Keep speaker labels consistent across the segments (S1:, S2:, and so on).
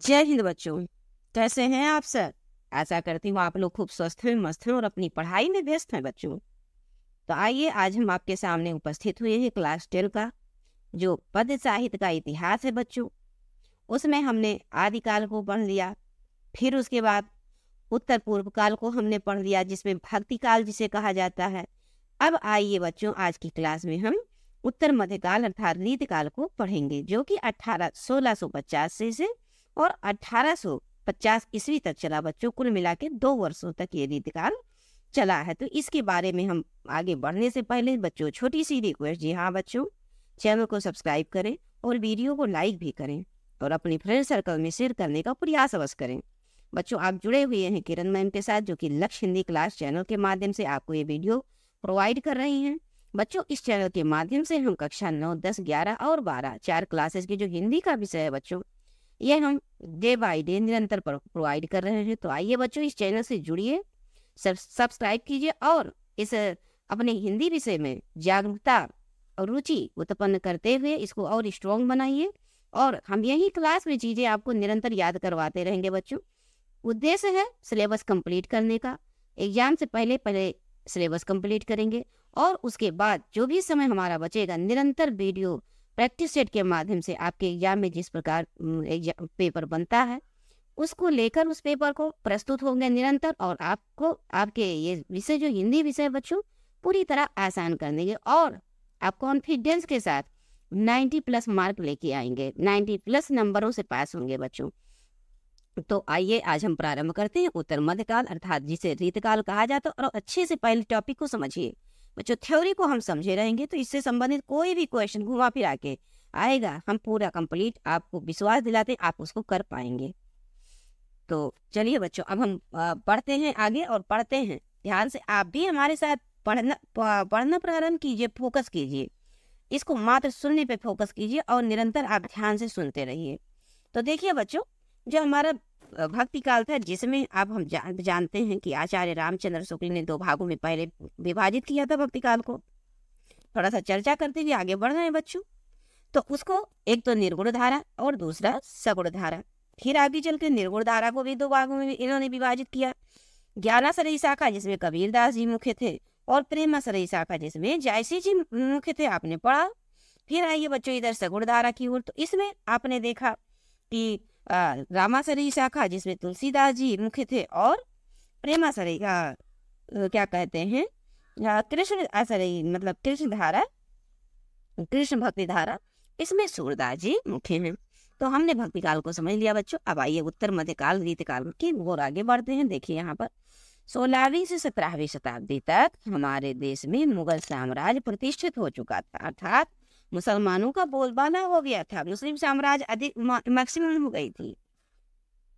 S1: जय हिंद बच्चों। कैसे हैं आप सर? आशा करती हूँ आप लोग खूब स्वस्थ हैं, मस्त हैं और अपनी पढ़ाई में व्यस्त हैं बच्चों। तो आइए आज हम आपके सामने उपस्थित हुए हैं क्लास 10 का जो पद्य साहित्य का इतिहास है बच्चों। उसमें हमने आदिकाल को पढ़ लिया, फिर उसके बाद उत्तर पूर्व काल को हमने पढ़ लिया जिसमें भक्ति काल जिसे कहा जाता है। अब आइए बच्चों आज की क्लास में हम उत्तर मध्यकाल अर्थात रीतकाल को पढ़ेंगे जो कि 1650 से और 1850 ईस्वी तक चला बच्चों। कुल मिला के 2 वर्षों तक ये रीतकाल चला है। तो इसके बारे में हम आगे बढ़ने से पहले बच्चों छोटी सी रिक्वेस्ट, जी हाँ बच्चों, चैनल को सब्सक्राइब करें और वीडियो को लाइक भी करें और अपने फ्रेंड सर्कल में शेयर करने का प्रयास अवश्य करें। बच्चों आप जुड़े हुए हैं किरण मैम के साथ जो कि लक्ष्य हिंदी क्लास चैनल के माध्यम से आपको ये वीडियो प्रोवाइड कर रही हैं। बच्चों इस चैनल के माध्यम से हम कक्षा 9, 10, 11 और 12 4 क्लासेस की जो हिंदी का विषय है बच्चों, ये हम डे बाय डे निरंतर प्रोवाइड कर रहे हैं। तो आइए बच्चों इस चैनल से जुड़िए, सब्सक्राइब कीजिए और इस अपने हिंदी विषय में जागरूकता और रुचि उत्पन्न करते हुए इसको और स्ट्रॉन्ग बनाइए। और हम यही क्लास में चीज़ें आपको निरंतर याद करवाते रहेंगे बच्चों। उद्देश्य है सिलेबस कंप्लीट करने का। एग्जाम से पहले सिलेबस कंप्लीट करेंगे और उसके बाद जो भी समय हमारा बचेगा निरंतर वीडियो प्रैक्टिस सेट के माध्यम से आपके एग्जाम में जिस प्रकार एग्जाम पेपर बनता है उसको लेकर उस पेपर को प्रस्तुत होंगे निरंतर और आपको आपके ये विषय जो हिंदी विषय बच्चों पूरी तरह आसान कर देंगे और आप कॉन्फिडेंस के साथ 90+ मार्क लेके आएंगे, 90+ नंबरों से पास होंगे बच्चों। तो आइए आज हम प्रारंभ करते हैं उत्तर मध्यकाल अर्थात जिसे रीतकाल कहा जाता है। और अच्छे से पहले टॉपिक को समझिए बच्चों, थ्योरी को हम समझे रहेंगे तो इससे संबंधित कोई भी क्वेश्चन घुमा फिरा के आएगा हम पूरा कंप्लीट आपको विश्वास दिलाते हैं आप उसको कर पाएंगे। तो चलिए बच्चों अब हम पढ़ते हैं आगे और पढ़ते हैं ध्यान से। आप भी हमारे साथ पढ़ना प्रारंभ कीजिए, फोकस कीजिए, इसको मात्र सुनने पे फोकस कीजिए और निरंतर आप ध्यान से सुनते रहिए। तो देखिए बच्चों, जो हमारा भक्ति काल था जिसमें अब हम जानते हैं कि आचार्य रामचंद्र शुक्ल ने 2 भागों में पहले विभाजित किया था भक्ति काल को। थोड़ा सा चर्चा करते हुए आगे बढ़ रहे हैं बच्चों। तो उसको एक तो निर्गुण धारा और दूसरा सगुण धारा, फिर आगे चल के निर्गुण धारा को भी 2 भागों में इन्होंने विभाजित किया। ज्ञानाश्रयी शाखा जिसमें कबीरदास जी मुख्य थे और प्रेमाश्रयी शाखा जिसमें जायसी जी मुख्य थे, आपने पढ़ा। फिर आइए बच्चों इधर सगुण धारा की ओर। तो इसमें आपने देखा कि रामाश्रयी शाखा जिसमें तुलसीदास जी मुख्य थे और प्रेमाश्रयी क्या कहते हैं कृष्ण आश्रयी मतलब कृष्ण धारा, कृष्ण भक्ति धारा, इसमें सूरदास जी मुख्य हैं। तो हमने भक्ति काल को समझ लिया बच्चों। अब आइए उत्तर मध्यकाल रीतकाल की ओर आगे बढ़ते हैं। देखिए यहाँ पर 16वीं से 17वीं शताब्दी तक हमारे देश में मुगल साम्राज्य प्रतिष्ठित हो चुका था अर्थात मुसलमानों का बोलबाला हो गया था। मुस्लिम साम्राज्य अधिक मैक्सिमम हो गई थी।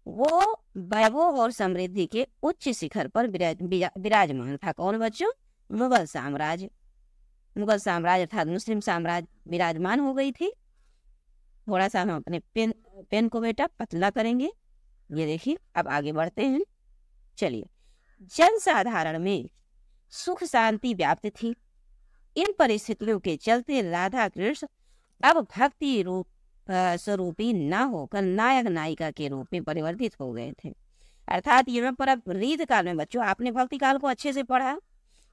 S1: वो वैभव और समृद्धि के उच्च शिखर पर विराजमान था। कौन बच्चों? मुगल साम्राज्य। मुगल साम्राज्य अर्थात मुस्लिम साम्राज्य विराजमान हो गई थी। थोड़ा सा हम अपने पेन को बेटा पतला करेंगे। ये देखिए अब आगे बढ़ते हैं। चलिए, जनसाधारण में सुख शांति व्याप्त थी। इन परिस्थितियों के चलते राधा कृष्ण अब भक्ति रूप स्वरूपी न होकर नायक नायिका के रूप में परिवर्तित हो गए थे। अर्थात यहाँ पर अब रीत काल में बच्चों आपने भक्ति काल को अच्छे से पढ़ा,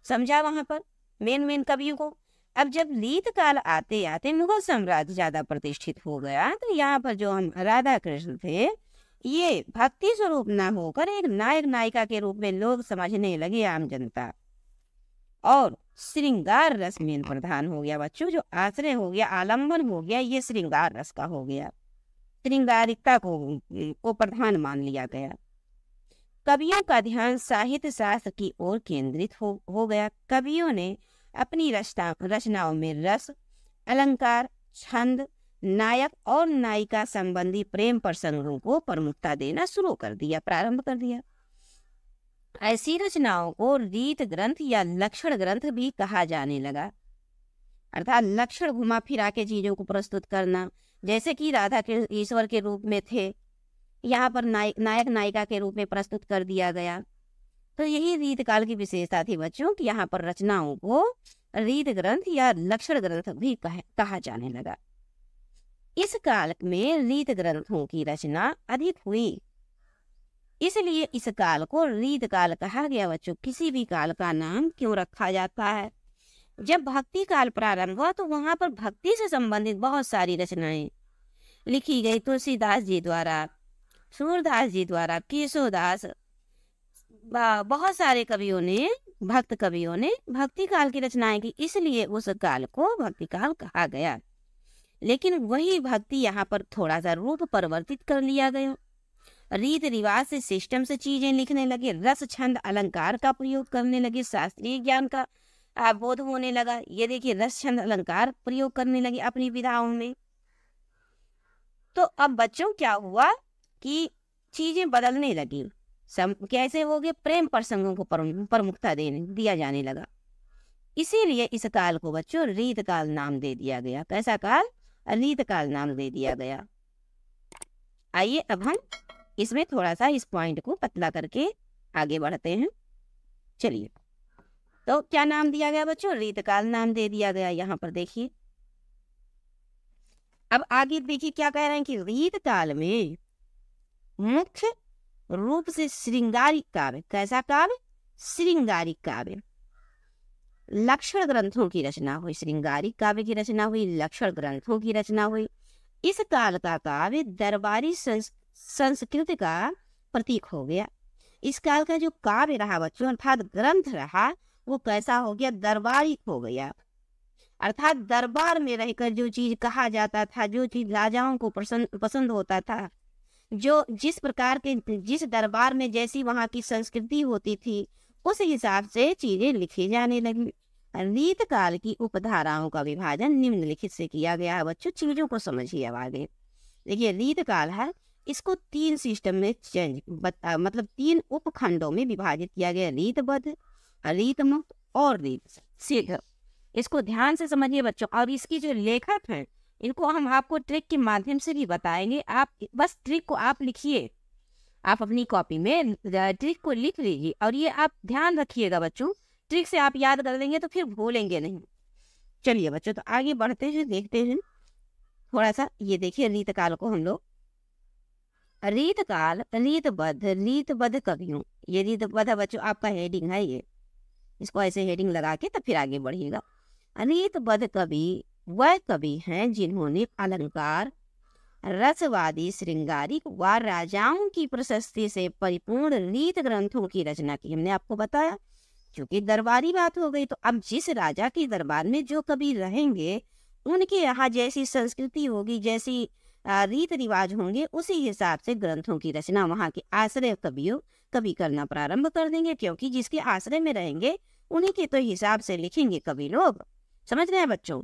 S1: समझा वहां पर मेन कवियों को। अब जब रीत काल आते आते मुगल साम्राज्य ज्यादा प्रतिष्ठित हो गया तो यहाँ पर जो हम राधा कृष्ण थे ये भक्ति स्वरूप न होकर एक नायक नायिका के रूप में लोग समझने लगे, आम जनता। और श्रृंगार रस में प्रधान हो गया बच्चों, जो आश्रय हो गया, आलंबन हो गया, ये श्रृंगार रस का हो गया। श्रृंगारिकता को प्रधान मान लिया गया। कवियों का ध्यान साहित्य शास्त्र की ओर केंद्रित हो गया। कवियों ने अपनी रचनाओं में रस, अलंकार, छंद, नायक और नायिका संबंधी प्रेम प्रसंगों को प्रमुखता देना शुरू कर दिया, प्रारंभ कर दिया। ऐसी रचनाओं को रीत ग्रंथ या लक्षण ग्रंथ भी कहा जाने लगा अर्थात लक्षण घुमा फिरा के चीजों को प्रस्तुत करना। जैसे कि राधा कृष्ण ईश्वर के रूप में थे, यहाँ पर नायक नायिका के रूप में प्रस्तुत कर दिया गया। तो यही रीत काल की विशेषता थी बच्चों कि यहाँ पर रचनाओं को रीत ग्रंथ या लक्षण ग्रंथ भी कहा जाने लगा। इस काल में रीत ग्रंथों की रचना अधिक हुई, इसलिए इस काल को रीत काल कहा गया। बच्चों, किसी भी काल का नाम क्यों रखा जाता है? जब भक्ति काल प्रारंभ हुआ तो वहां पर भक्ति से संबंधित बहुत सारी रचनाएं लिखी गई। तुलसीदास जी द्वारा, सूरदास जी द्वारा, केशवदास, बहुत सारे कवियों ने, भक्त कवियों ने भक्ति काल की रचनाएं की, इसलिए उस काल को भक्ति काल कहा गया। लेकिन वही भक्ति यहाँ पर थोड़ा सा रूप परिवर्तित कर लिया गया। रीत रिवाज से, सिस्टम से चीजें लिखने लगे, रस छंद अलंकार का प्रयोग करने लगे, शास्त्रीय ज्ञान का बोध होने लगा। ये देखिए, रस छंद अलंकार प्रयोग करने लगे अपनी विधाओं में। तो अब बच्चों क्या हुआ कि चीजें बदलने लगी। कैसे हो गए? प्रेम प्रसंगों को प्रमुखता दिया जाने लगा। इसीलिए इस काल को बच्चों रीत काल नाम दे दिया गया। कैसा काल? रीत काल नाम दे दिया गया। आइए अब हम इसमें थोड़ा सा इस पॉइंट को पतला करके आगे बढ़ते हैं। चलिए, तो क्या नाम दिया गया बच्चों? रीत काल नाम दे दिया गया। यहाँ पर देखिए, अब आगे देखिए क्या कह रहे हैं कि रीत काल में मुख्य रूप से श्रृंगारिक काव्य, कैसा काव्य? श्रृंगारिक काव्य, लक्षण ग्रंथों की रचना हुई। श्रृंगारिक काव्य की रचना हुई, लक्षण ग्रंथों की रचना हुई। इस काल का काव्य दरबारी संस्कृति का प्रतीक हो गया। इस काल का जो काव्य रहा बच्चों, अर्थात ग्रंथ रहा, वो कैसा हो गया? दरबारी हो गया। अर्थात दरबार में रहकर जो चीज कहा जाता था, जो चीज राजाओं को पसंद होता था, जो जिस प्रकार के, जिस दरबार में जैसी वहां की संस्कृति होती थी, उस हिसाब से चीजें लिखी जाने लगी। रीत काल की उपधाराओं का विभाजन निम्नलिखित से किया गया है। बच्चों, चीजों को समझिए अब आगे। देखिए, रीत काल है, इसको 3 सिस्टम में मतलब 3 उपखंडों में विभाजित किया गया। रीतबद्ध, रीतमुक्त और रीत सिद्ध। इसको ध्यान से समझिए बच्चों। और इसकी जो लेखक हैं, इनको हम आपको ट्रिक के माध्यम से भी बताएंगे। आप बस ट्रिक को आप लिखिए, आप अपनी कॉपी में ट्रिक को लिख लीजिए, और ये आप ध्यान रखिएगा बच्चों। ट्रिक से आप याद कर लेंगे तो फिर भूलेंगे नहीं। चलिए बच्चों, तो आगे बढ़ते हैं, देखते हैं थोड़ा सा। ये देखिए, रीत काल को हम लोग रीत काल, रीतबद्ध कवियों, ये रीतबद्ध बच्चों आपका हेडिंग है। ये इसको ऐसे हेडिंग लगा के तब फिर आगे बढ़िएगा। रीतबद्ध कवि वह कवि हैं जिन्होंने अलंकार, रसवादी, श्रृंगारिक व राजाओं की प्रशस्ति से परिपूर्ण रीत ग्रंथों की रचना की। हमने आपको बताया, क्योंकि दरबारी बात हो गई, तो अब जिस राजा के दरबार में जो कवि रहेंगे, उनके यहाँ जैसी संस्कृति होगी, जैसी रीत रिवाज होंगे, उसी हिसाब से ग्रंथों की रचना वहाँ के आश्रय कवि करना प्रारंभ कर देंगे। क्योंकि जिसके आश्रय में रहेंगे, उन्हीं के तो हिसाब से लिखेंगे कवि लोग। समझ रहे हैं बच्चों?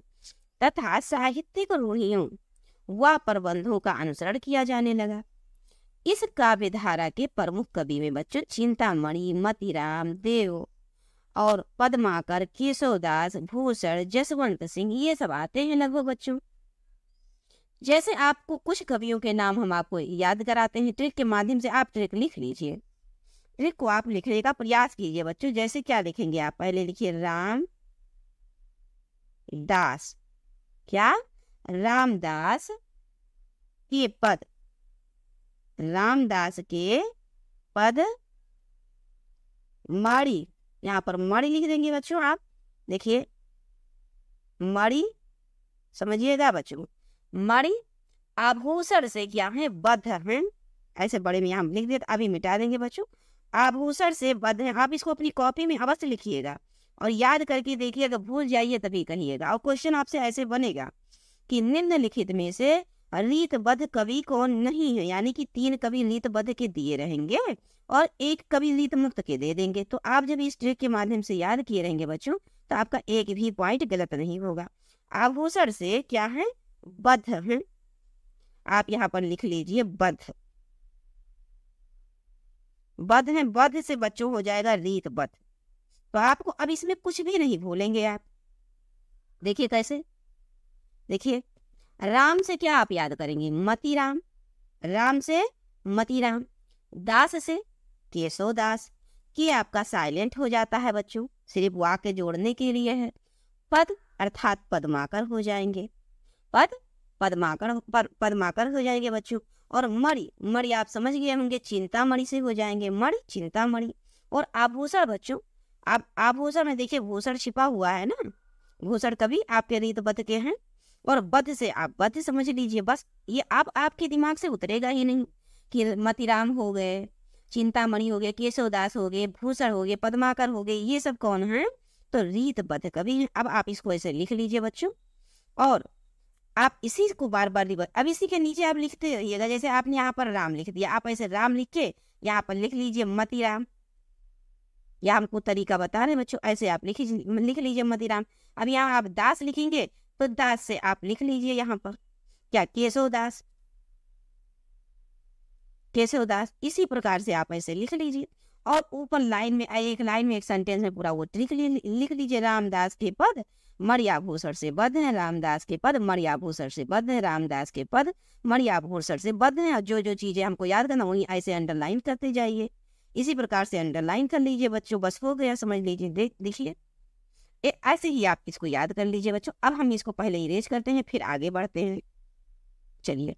S1: तथा साहित्यिक रूढ़ियों व प्रबंधों का अनुसरण किया जाने लगा। इस काव्य धारा के प्रमुख कवि में बच्चों चिंतामणि, मतीराम, देव और पद्माकर, केशवदास, भूषण, जसवंत सिंह, ये सब आते हैं लगभग बच्चों। जैसे आपको कुछ कवियों के नाम हम आपको याद कराते हैं ट्रिक के माध्यम से, आप ट्रिक लिख लीजिए। ट्रिक को आप लिखने का प्रयास कीजिए बच्चों। जैसे क्या लिखेंगे आप? पहले लिखिए राम दास। क्या? रामदास के पद, रामदास के पद मणि, यहाँ पर मणि लिख देंगे बच्चों आप। देखिए, मणि, समझिएगा बच्चों। मणि आभूषण से क्या है? बद्ध हैं। ऐसे बड़े में यहाँ लिख दिया, अभी मिटा देंगे बच्चों। आभूषण से बद्ध हैं। आप इसको अपनी कॉपी में अवश्य लिखिएगा और याद करके देखिएगा। भूल जाइए तभी कहिएगा। और क्वेश्चन आपसे ऐसे बनेगा कि निम्नलिखित में से रीतबद्ध कवि कौन नहीं है, यानी कि 3 कवि रीतबद्ध के दिए रहेंगे और 1 कवि रीत मुक्त के दे देंगे। तो आप जब इस ट्रिक के माध्यम से याद किए रहेंगे बच्चों, तो आपका एक भी पॉइंट गलत नहीं होगा। आभूषण से क्या है? बद्ध है। आप यहाँ पर लिख लीजिए बद्ध, बद्ध है। बद्ध से बच्चों हो जाएगा रीतबद्ध। तो आपको अब इसमें कुछ भी नहीं भूलेंगे आप। देखिए कैसे, देखिए राम से क्या आप याद करेंगे? मतीराम। राम से मतीराम। दास से केशवदास। के आपका साइलेंट हो जाता है बच्चों, सिर्फ वाक्य जोड़ने के लिए है। पद अर्थात पद्माकर हो जाएंगे। पद पद्माकर हो जाएंगे बच्चों। और मणि, मणि आप समझ गए होंगे, चिंतामणि से हो जाएंगे, मणि चिंतामणि। और आभूषण बच्चों, आप आभूषण में देखिए भूषण छिपा हुआ है ना, भूषण कभी आपके रीतबद्ध के हैं। और बद्ध से आप बद्ध समझ लीजिए, बस ये आपके दिमाग से उतरेगा ही नहीं कि मतीराम हो गए, चिंतामणि हो गए, केशवदास हो गए, भूषण हो गए, पद्माकर हो गए, ये सब कौन है? तो रीतबद्ध कवि हैं। अब आप इसको ऐसे लिख लीजिए बच्चों, और आप इसी को बार बार लिख, अब इसी के नीचे आप लिखते रहिएगा। जैसे आपने यहाँ पर राम लिख दिया, आप ऐसे राम लिख के यहाँ पर लिख लीजिए मतीराम। यह हमको तरीका बता रहे हैं बच्चों, ऐसे आप लिख लीजिए मतीराम। अब यहाँ आप दास लिखेंगे तो दास से आप लिख लीजिए यहाँ पर क्या, केशवदास, केशवदास। इसी प्रकार से आप ऐसे लिख लीजिए। और ऊपर लाइन में, एक लाइन में, एक सेंटेंस में पूरा वो ट्रिक लिख लीजिए। रामदास के पद मर्याभूषण से बद्ध है, रामदास के पद मर्याभूषण से बद्ध है, रामदास के पद मर्याभूषण से बद्ध है। और जो जो चीजें हमको याद करना वही ऐसे अंडरलाइन करते जाइए। इसी प्रकार से अंडरलाइन कर लीजिए बच्चों, बस हो गया, समझ लीजिए। देखिए ऐसे ही आप इसको याद कर लीजिए बच्चों। अब हम इसको पहले इरेज करते हैं, फिर आगे बढ़ते हैं। चलिए,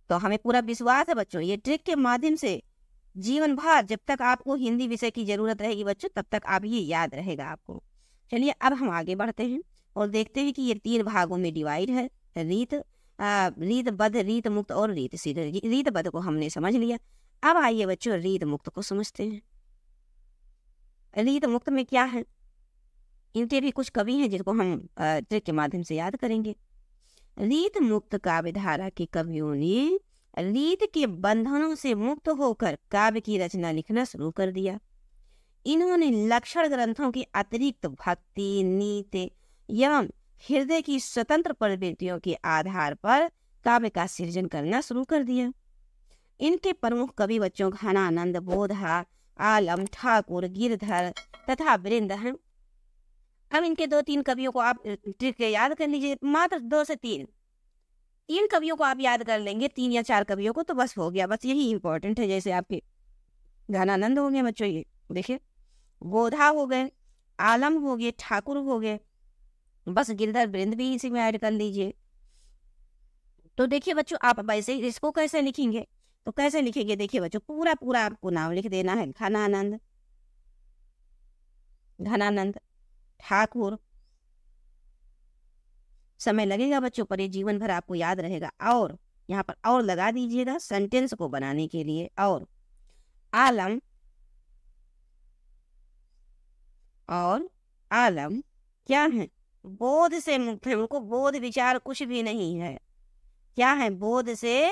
S1: तो हमें पूरा विश्वास है बच्चों, ये ट्रिक के माध्यम से जीवन भर जब तक आपको हिंदी विषय की जरूरत रहेगी बच्चों, तब तक आप ये याद रहेगा आपको। चलिए अब हम आगे बढ़ते हैं और देखते हैं कि ये 3 भागों में डिवाइड है, रीतबद्ध, रीत मुक्त और रीत सिद्ध। रीतबद्ध को हमने समझ लिया। अब आइए बच्चों रीत मुक्त को समझते हैं। रीत मुक्त में क्या है, इनके भी कुछ कवि हैं जिनको हम ट्रिक के माध्यम से याद करेंगे। रीत मुक्त काव्य धारा के कवियों ने रीत के बंधनों से मुक्त होकर काव्य की रचना लिखना शुरू कर दिया। इन्होंने लक्षण ग्रंथों के अतिरिक्त भक्ति, नीति एवं हृदय की स्वतंत्र प्रवृत्तियों के आधार पर काव्य का सृजन करना शुरू कर दिया। इनके प्रमुख कवि बच्चों घनानंद, बोधा, आलम, ठाकुर, गिरधर तथा वृंद हैं। अब इनके 2-3 कवियों को आप ट्रिक याद कर लीजिए, मात्र 2 से 3 कवियों को आप याद कर लेंगे, 3 या 4 कवियों को, तो बस हो गया, बस यही इंपॉर्टेंट है। जैसे आपके घनानंद हो गए बच्चों, ये देखिए, बोधा हो गए, आलम हो गए, ठाकुर हो गए, बस गिरधर वृंद भी इसी में ऐड कर लीजिए। तो देखिए बच्चों, आप वैसे इसको कैसे लिखेंगे, तो कैसे लिखेंगे देखिए बच्चों, पूरा पूरा आपको नाम लिख देना है। घनानंद, घनानंद, ठाकुर, समय लगेगा बच्चों पर ये जीवन भर आपको याद रहेगा। और यहाँ पर और लगा दीजिएगा सेंटेंस को बनाने के लिए। और आलम, और आलम क्या है, बोध से मुक्त है, उनको बोध विचार कुछ भी नहीं है। क्या है, बोध से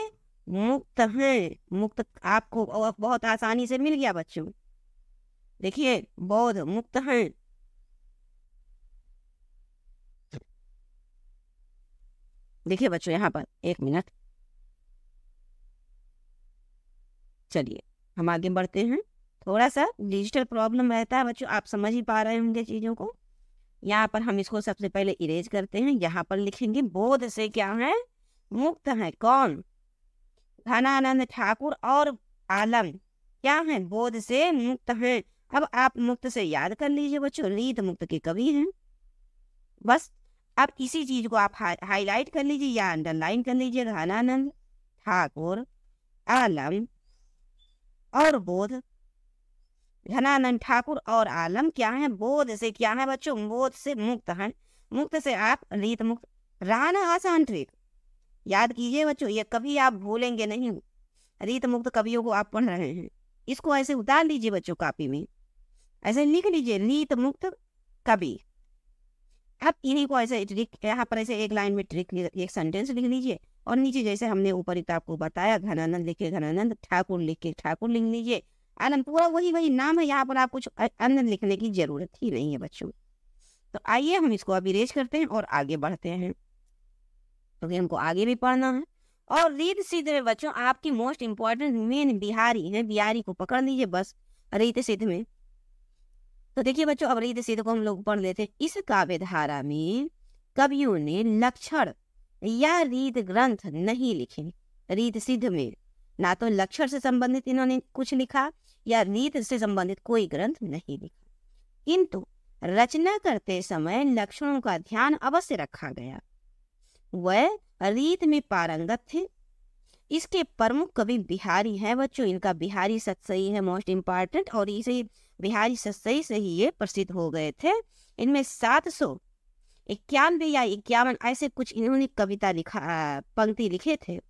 S1: मुक्त है। मुक्त आपको बहुत आसानी से मिल गया बच्चों, देखिए, बोध मुक्त है। देखिए बच्चों यहाँ पर 1 मिनट, चलिए हम आगे बढ़ते हैं। थोड़ा सा डिजिटल प्रॉब्लम रहता है बच्चों, आप समझ ही पा रहे होंगे चीजों को। यहाँ पर हम इसको सबसे पहले इरेज करते हैं। यहाँ पर लिखेंगे बोध से क्या है, मुक्त है। कौन, घनानंद, ठाकुर और आलम क्या है, बोध से मुक्त है। अब आप मुक्त से याद कर लीजिए बच्चों, रीत मुक्त के कवि हैं। बस अब इसी चीज को आप हाईलाइट कर लीजिए या अंडरलाइन कर लीजिए। घनानंद, ठाकुर, आलम और बोध। घनानंद, ठाकुर और आलम क्या है, बोध से क्या है बच्चों, बोध से मुक्त है। मुक्त से आप रीत मुक्त। रहा ना आसान ट्रिक, याद कीजिए बच्चों, ये कभी आप भूलेंगे नहीं। रीत मुक्त कवियों को आप पढ़ रहे हैं, इसको ऐसे उतार लीजिए बच्चों कापी में, ऐसे लिख लीजिए रीत मुक्त कवि। अब इन्हीं को ऐसे ट्रिक, यहाँ पर ऐसे एक लाइन में ट्रिक, एक सेंटेंस लिख लीजिए। और नीचे जैसे हमने ऊपर आपको बताया, घनानंद लिख के घनानंद, ठाकुर लिख के ठाकुर लिख लीजिए, आनंद, पूरा वही नाम है। यहाँ पर आप कुछ अन्य लिखने की जरूरत ही नहीं है बच्चों। तो आइए हम इसको अब इरेज करते हैं और आगे बढ़ते हैं, क्योंकि हमको आगे भी पढ़ना है। और रीत सिद्ध में बच्चों आपकी मोस्ट इंपॉर्टेंट मेन बिहारी है, बिहारी को पकड़ लीजिए बस रीत सिद्ध में। तो देखिए बच्चों, अब रीत सिद्ध को हम लोग पढ़ लेते हैं। इस काव्य धारा में कवियों ने लक्षण या रीत ग्रंथ नहीं लिखे। रीत सिद्ध में ना तो लक्षण से संबंधित इन्होंने कुछ लिखा या रीत से संबंधित कोई ग्रंथ नहीं लिखा, किंतु रचना करते समय लक्षणों का ध्यान अवश्य रखा गया। वह रीत में पारंगत थे। इसके प्रमुख कवि बिहारी हैं बच्चों। इनका बिहारी सतसई है मोस्ट इम्पॉर्टेंट, और इसे बिहारी सतसई से ही ये प्रसिद्ध हो गए थे। इनमें 791 या 51 ऐसे कुछ इन्होंने कविता लिखा, पंक्ति लिखे थे।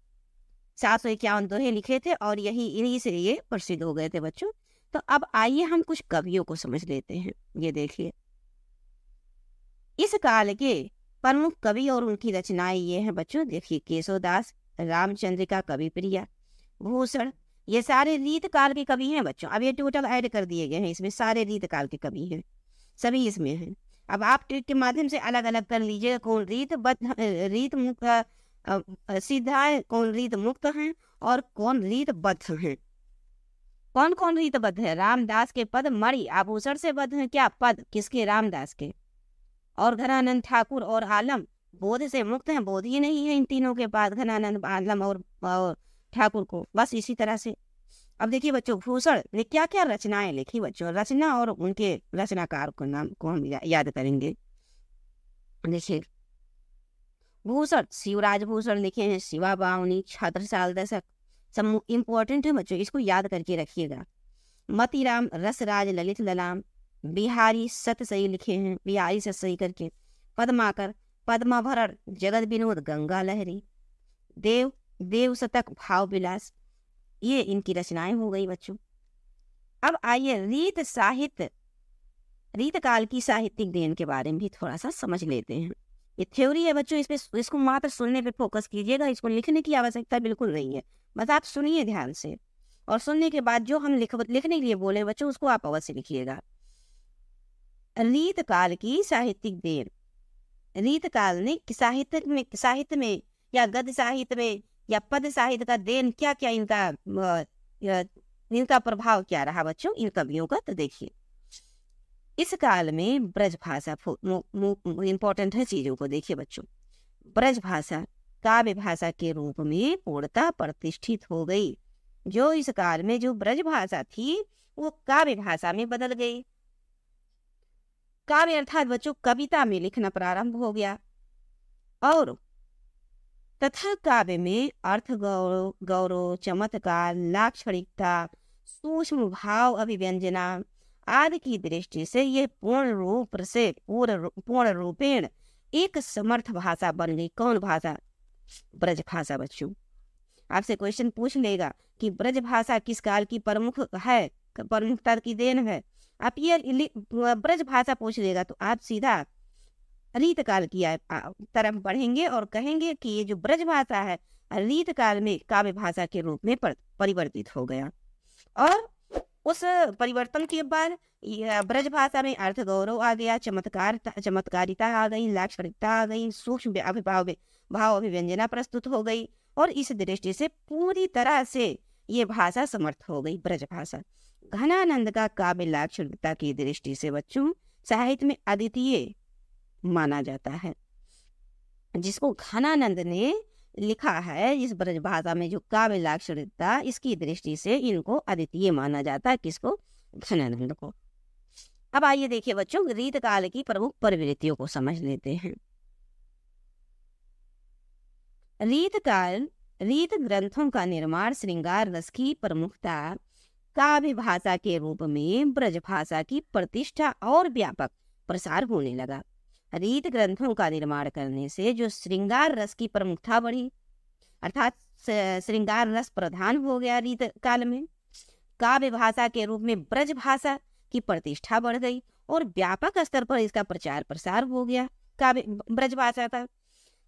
S1: 751 दोहे लिखे थे और इन्हीं से ये प्रसिद्ध हो गए थे बच्चों। तो अब आइए हम कुछ कवियों को समझ लेते हैं। ये देखिए, इस काल के प्रमुख कवि और उनकी रचनाएं ये हैं बच्चों। देखिए, केशवदास, रामचंद्रिका, कविप्रिया, भूषण, ये सारे रीत काल के कवि हैं बच्चों। अब ये टोटल ऐड कर दिए गए हैं, इसमें सारे रीत काल के कवि हैं, सभी इसमें हैं। अब आप ट्रिक के माध्यम से अलग अलग कर लीजिएगा कौन रीत मुक्त सिद्ध है, कौन रीत मुक्त है और कौन रीत बद्ध है। कौन कौन रीत बद्ध है? रामदास के पद मणि आभूषण से बद्ध है। क्या पद? किसके? रामदास के। और घनानंद ठाकुर और आलम बोध से मुक्त हैं। बोध ही नहीं है इन तीनों के बाद, घनानंद, आलम और ठाकुर को। बस इसी तरह से। अब देखिए बच्चों, भूषण ने क्या क्या रचनाएं लिखी बच्चों। रचना और उनके रचनाकार को नाम को हम याद करेंगे। देखिए, भूषण शिवराज भूषण लिखे हैं, शिवा बावनी, छत्रसाल दशक, सब इम्पोर्टेंट है बच्चों, इसको याद करके रखिएगा। मतीराम, रसराज, ललित ललाम, बिहारी सतसई लिखे हैं, बिहारी सतसई करके। पद्माकर, पद्माभरण, जगत विनोद, गंगा लहरी, देव शतक, भाव विलास, ये इनकी रचनाएं हो गई बच्चों। अब आइए रीत काल की साहित्यिक देन के बारे में भी थोड़ा सा समझ लेते हैं। ये थ्योरी है बच्चों, इसको मात्र सुनने पे फोकस कीजिएगा, इसको लिखने की आवश्यकता बिल्कुल नहीं है। बस आप सुनिए ध्यान से, और सुनने के बाद जो हम लिखने के लिए बोले बच्चों, उसको आप अवश्य लिखिएगा। रीत काल की साहित्यिक देन। रीत काल ने साहित्य में या गद्य साहित्य में या पद साहित्य का देन क्या क्या इनका प्रभाव क्या रहा बच्चों इन कवियों का। तो देखिए, इस काल में ब्रज भाषा इंपॉर्टेंट है चीजों को। देखिए बच्चों, ब्रज भाषा काव्य भाषा के रूप में पूर्णतः प्रतिष्ठित हो गई। जो इस काल में जो ब्रज भाषा थी वो काव्य भाषा में बदल गई। काव्य अर्थात बच्चों कविता में लिखना प्रारंभ हो गया, और तथा काव्य में अर्थ गौरव, चमत्कार, लाक्षणिकता, सूक्ष्म भाव, अभिव्यंजना आदि की दृष्टि से ये पूर्ण रूपेण एक समर्थ भाषा बन गई। कौन भाषा? ब्रज भाषा बच्चों। आपसे क्वेश्चन पूछ लेगा कि ब्रज भाषा किस काल की प्रमुखता की देन है। आप ये ब्रज भाषा पूछ लेगा तो आप सीधा रीत काल की तरफ बढ़ेंगे और कहेंगे कि ये जो ब्रज भाषा है रीत काल में काव्य भाषा के रूप में परिवर्तित हो गया। और उस परिवर्तन के बाद ब्रज भाषा में अर्थ गौरव आ गया, चमत्कारिता आ गई, लाक्षणिकता आ गई, सूक्ष्म भाव अभिव्यंजना प्रस्तुत हो गई, और इस दृष्टि से पूरी तरह से ये भाषा समर्थ हो गई ब्रज भाषा। घनानंद का काव्य लाक्षणिकता की दृष्टि से बच्चों साहित्य में अद्वितीय माना जाता है। जिसको घनानंद ने लिखा है इस ब्रज भाषा में जो काव्य लाक्षणिकता, इसकी दृष्टि से इनको अद्वितीय माना जाता है। किसको? घनानंद को। अब आइए देखिए बच्चों, रीत काल की प्रमुख प्रवृत्तियों को समझ लेते हैं। रीत ग्रंथों का निर्माण श्रृंगार रस की प्रमुखता काव्य भाषा के रूप में ब्रज भाषा की प्रतिष्ठा और व्यापक प्रसार होने लगा। रीत ग्रंथों का निर्माण करने से जो श्रृंगार रस की प्रमुखता बढ़ी, अर्थात श्रृंगार रस प्रधान हो गया रीत काल में। काव्य भाषा के रूप में ब्रज भाषा की प्रतिष्ठा बढ़ गई और व्यापक स्तर पर इसका प्रचार प्रसार हो गया काव्य ब्रज भाषा का।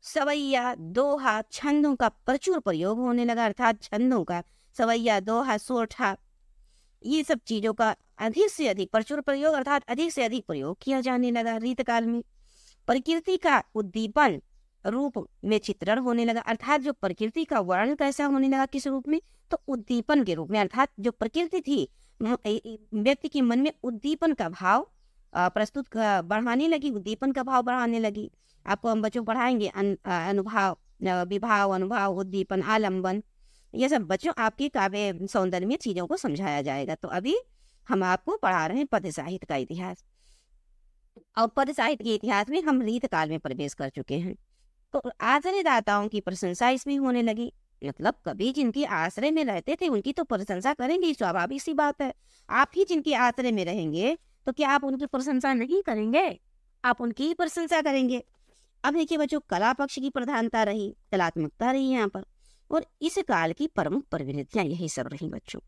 S1: सवैया, दोहा, छंदों का प्रचुर प्रयोग होने लगा, अर्थात छंदों का सवैया, दोहा, सोरठा, ये सब चीजों का अधिक से अधिक प्रचुर प्रयोग अर्थात अधिक से अधिक प्रयोग किया जाने लगा रीत काल में। प्रकृति का उद्दीपन रूप में चित्रण होने लगा, अर्थात जो प्रकृति का वर्णन कैसा होने लगा, किस रूप में? तो उद्दीपन के रूप में, अर्थात जो प्रकृति थी व्यक्ति के मन में उद्दीपन का भाव प्रस्तुत बढ़ाने लगी, उद्दीपन का भाव बढ़ाने लगी। आपको हम बच्चों पढ़ाएंगे अनुभाव, विभाव, अनुभाव, उद्दीपन, आलम्बन, ये सब बच्चों आपके काव्य सौंदर्य में चीजों को समझाया जाएगा। तो अभी हम आपको पढ़ा रहे हैं पद साहित्य का इतिहास। और पद साहित्य के इतिहास में हम रीत काल में प्रवेश कर चुके हैं। तो आश्रयदाताओं की प्रशंसा इसमें होने लगी। मतलब कभी जिनके आश्रय में रहते थे उनकी तो प्रशंसा करेंगे, स्वाभाविक सी बात है। आप ही जिनके आश्रय में रहेंगे तो क्या आप उनकी प्रशंसा नहीं करेंगे? आप उनकी ही प्रशंसा करेंगे। अब देखिए बच्चों, कला पक्ष की प्रधानता रही, कलात्मकता रही यहाँ पर। और इस काल की प्रमुख प्रवृत्तियां यही सब रही बच्चों।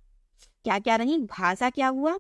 S1: क्या क्या रही? भाषा क्या हुआ?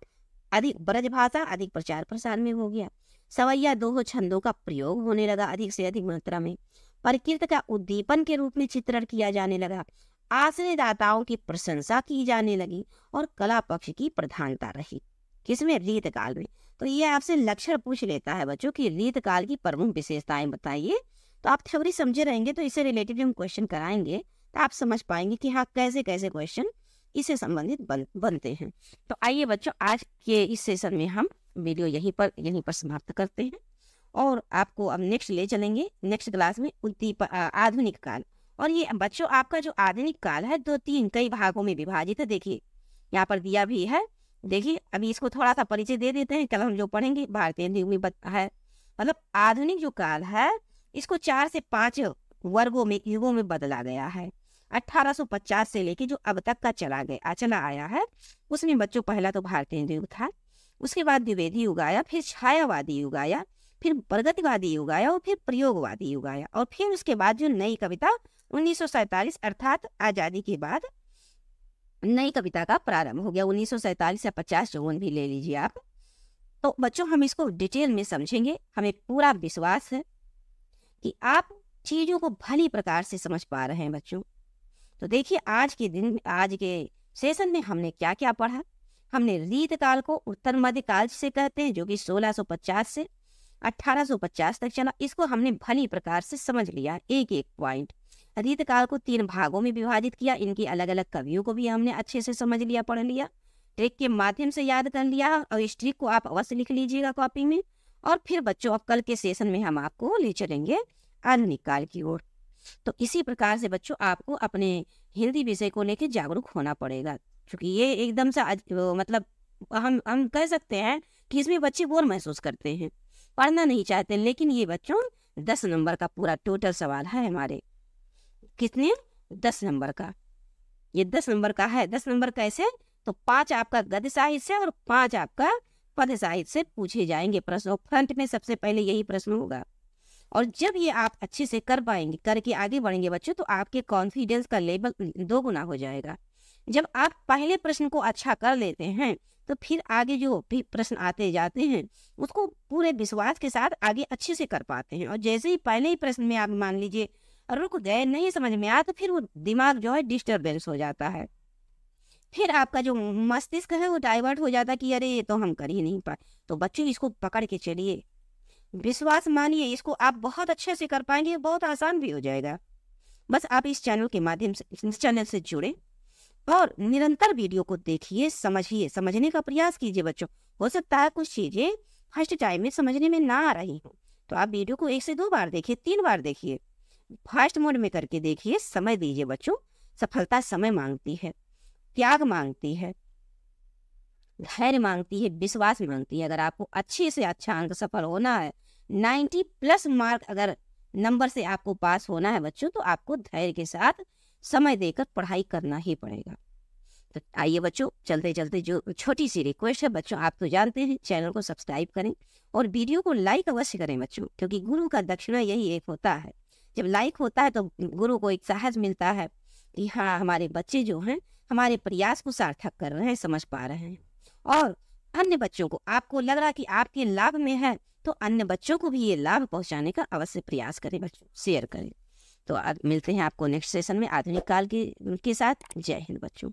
S1: अधिक ब्रज भाषा अधिक प्रचार प्रसार में हो गया। सवैया दोहो छंदों का प्रयोग होने लगा अधिक से अधिक मात्रा में। प्रकृति का उद्दीपन के रूप में चित्रण किया जाने लगा। आश्रयदाताओं की प्रशंसा की जाने लगी और कला पक्ष की प्रधानता रही। किसमें? रीत काल में। तो ये आपसे लक्षण पूछ लेता है बच्चों कि रीत काल की प्रमुख विशेषताएं बताइए। तो आप थ्योरी समझे रहेंगे तो इससे रिलेटेड हम क्वेश्चन कराएंगे तो आप समझ पाएंगे कि हाँ कैसे कैसे क्वेश्चन इससे संबंधित बनते हैं। तो आइए बच्चों, आज के इस सेशन में हम वीडियो यहीं पर समाप्त करते हैं और आपको अब नेक्स्ट ले चलेंगे। नेक्स्ट क्लास में आधुनिक काल। और ये बच्चों आपका जो आधुनिक काल है 2-3 कई भागों में विभाजित है। देखिए यहाँ पर दिया भी है। देखिए अभी इसको थोड़ा सा परिचय दे देते हैं। कल हम जो पढ़ेंगे भारतीय युग में है। मतलब आधुनिक जो काल है इसको 4 से 5 वर्गों में युगों में बदला गया है। 1850 से लेके जो अब तक का चला आया है उसमें बच्चों पहला तो भारतीय युग था, उसके बाद द्विवेदी युग आया, फिर छायावादी युग आया, फिर प्रगतिवादी युग आया और फिर प्रयोगवादी युग आया। और फिर उसके बाद जो नई कविता 1947 अर्थात आजादी के बाद नई कविता का प्रारंभ हो गया। 1947 या 50-54 भी ले लीजिए आप। तो बच्चों हम इसको डिटेल में समझेंगे। हमें पूरा विश्वास है कि आप चीजों को भली प्रकार से समझ पा रहे हैं बच्चों। तो देखिए आज के सेशन में हमने क्या क्या पढ़ा। हमने रीत काल को उत्तर मध्य काल से कहते हैं जो कि 1650 से 1850 तक चला। इसको हमने भली प्रकार से समझ लिया, एक एक पॉइंट। रीत काल को 3 भागों में विभाजित किया। इनकी अलग अलग कवियों को भी हमने अच्छे से समझ लिया, पढ़ लिया, ट्रिक के माध्यम से याद कर लिया। और इस ट्रिक को आप अवश्य लिख लीजिएगा कॉपी में। और फिर बच्चों अब कल के सेशन में हम आपको ले चलेंगे आधुनिक काल की ओर। तो इसी प्रकार से बच्चों आपको अपने हिंदी विषय को लेकर जागरूक होना पड़ेगा, क्योंकि ये एकदम से मतलब हम कह सकते हैं कि इसमें बच्चे बोर महसूस करते हैं, पढ़ना नहीं चाहते। लेकिन ये बच्चों 10 नंबर का पूरा टोटल सवाल है हमारे। कितने? 10 नंबर का। ये 10 नंबर का है। 10 नंबर कैसे? तो 5 आपका गद्य साहित्य से और 5 आपका पद साहित्य से पूछे जाएंगे प्रश्न। और फ्रंट में सबसे पहले यही प्रश्न होगा। और जब ये आप अच्छे से कर पाएंगे, करके आगे बढ़ेंगे बच्चों, तो आपके कॉन्फिडेंस का लेवल 2 गुना हो जाएगा। जब आप पहले प्रश्न को अच्छा कर लेते हैं तो फिर आगे जो भी प्रश्न आते जाते हैं उसको पूरे विश्वास के साथ आगे अच्छे से कर पाते हैं। और जैसे ही पहले ही प्रश्न में आप मान लीजिए रुक गए, नहीं समझ में आया, तो फिर वो दिमाग जो है डिस्टर्बेंस हो जाता है। फिर आपका जो मस्तिष्क है वो डाइवर्ट हो जाता है कि अरे ये तो हम कर ही नहीं पाए। तो बच्चों इसको पकड़ के चलिए, विश्वास मानिए, इसको आप बहुत अच्छे से कर पाएंगे, बहुत आसान भी हो जाएगा। बस आप इस चैनल के माध्यम से, इस चैनल से जुड़े और निरंतर वीडियो को देखिए, समझिए, समझने का प्रयास कीजिए बच्चों। हो सकता है कुछ चीजें फर्स्ट टाइम में समझने में ना आ रही हो तो आप वीडियो को 1 से 2 बार देखिए, 3 बार देखिए, फास्ट मोड में करके देखिए, समय दीजिए बच्चों। सफलता समय मांगती है, त्याग मांगती है, धैर्य मांगती है, विश्वास मांगती है। अगर आपको अच्छे से अच्छा अंक सफल होना है, 90+ मार्क अगर नंबर से आपको पास होना है बच्चों, तो आपको धैर्य के साथ समय देकर पढ़ाई करना ही पड़ेगा। तो आइए बच्चों, चलते चलते जो छोटी सी रिक्वेस्ट है बच्चों, आप तो जानते हैं, चैनल को सब्सक्राइब करें और वीडियो को लाइक अवश्य करें बच्चों, क्योंकि गुरु का दक्षिणा यही एक होता है। जब लाइक होता है तो गुरु को एक साहस मिलता है कि हाँ हमारे बच्चे जो हैं हमारे प्रयास को सार्थक कर रहे हैं, समझ पा रहे हैं। और अन्य बच्चों को, आपको लग रहा कि आपके लाभ में है तो अन्य बच्चों को भी ये लाभ पहुंचाने का अवश्य प्रयास करें बच्चों, शेयर करें। तो मिलते हैं आपको नेक्स्ट सेशन में आधुनिक काल के साथ। जय हिंद बच्चों।